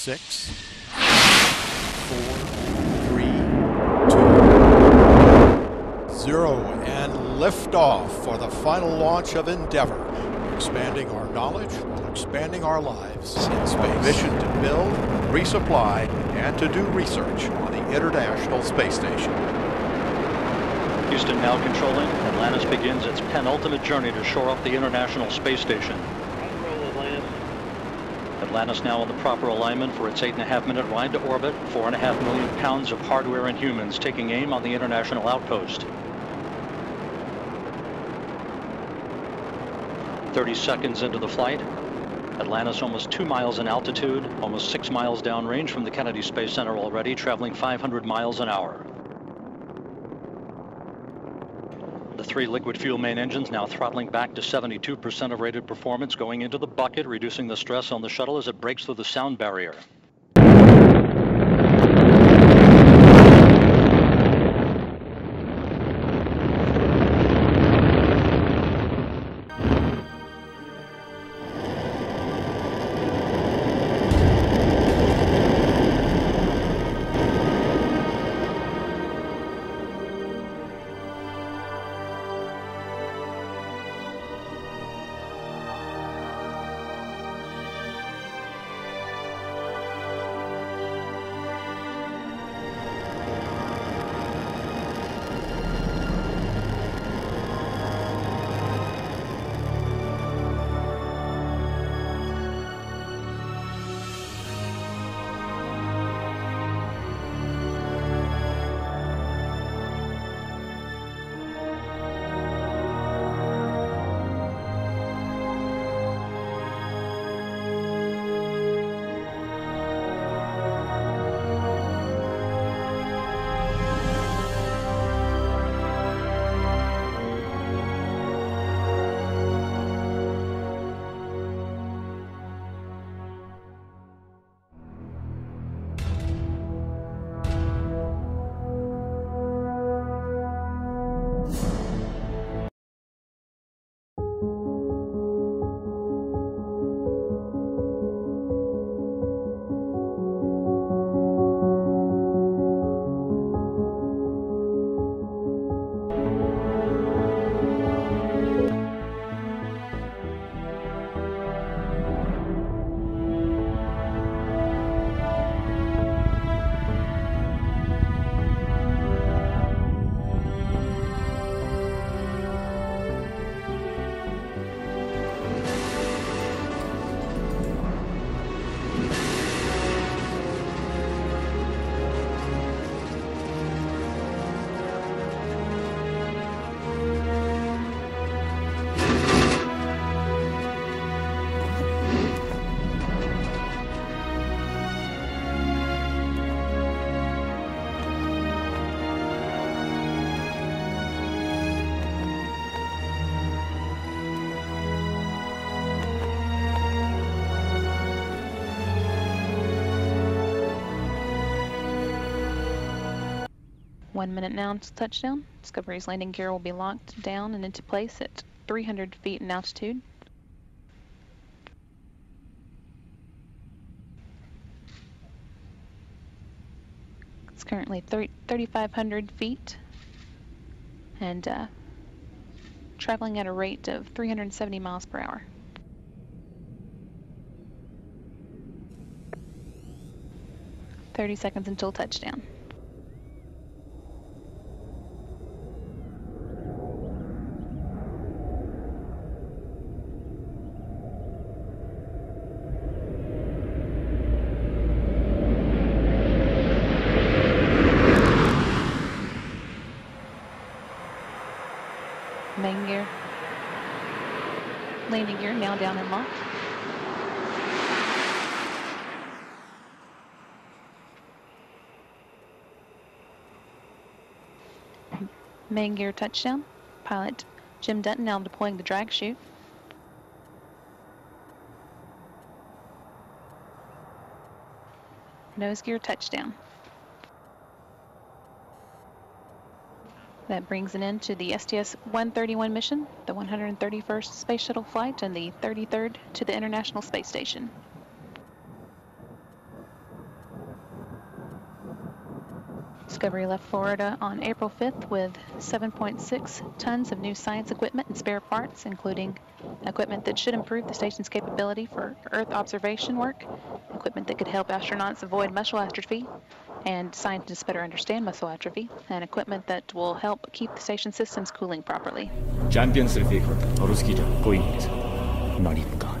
6, 4, 3, 2, 0, and liftoff for the final launch of Endeavour, expanding our knowledge while expanding our lives in space. A mission to build, resupply, and to do research on the International Space Station. Houston now controlling. Atlantis begins its penultimate journey to shore up the International Space Station. Atlantis now on the proper alignment for its 8.5-minute ride to orbit, 4.5 million pounds of hardware and humans taking aim on the International Outpost. 30 seconds into the flight, Atlantis almost 2 miles in altitude, almost 6 miles downrange from the Kennedy Space Center already, traveling 500 miles an hour. The 3 liquid fuel main engines now throttling back to 72% of rated performance, going into the bucket, reducing the stress on the shuttle as it breaks through the sound barrier. One minute now to touchdown. Discovery's landing gear will be locked down and into place at 300 feet in altitude. It's currently 3,500 feet and traveling at a rate of 370 miles per hour. "30 seconds until touchdown. Main gear, landing gear now down and locked. Main gear touchdown. Pilot Jim Dutton now deploying the drag chute. Nose gear touchdown. That brings an end to the STS-131 mission, the 131st Space Shuttle flight and the 33rd to the International Space Station. Discovery left Florida on April 5th with 7.6 tons of new science equipment and spare parts, including equipment that should improve the station's capability for Earth observation work, equipment that could help astronauts avoid muscle atrophy and scientists better understand muscle atrophy, and equipment that will help keep the station systems cooling properly. Champions League, Ruski, Queen, Maripkan.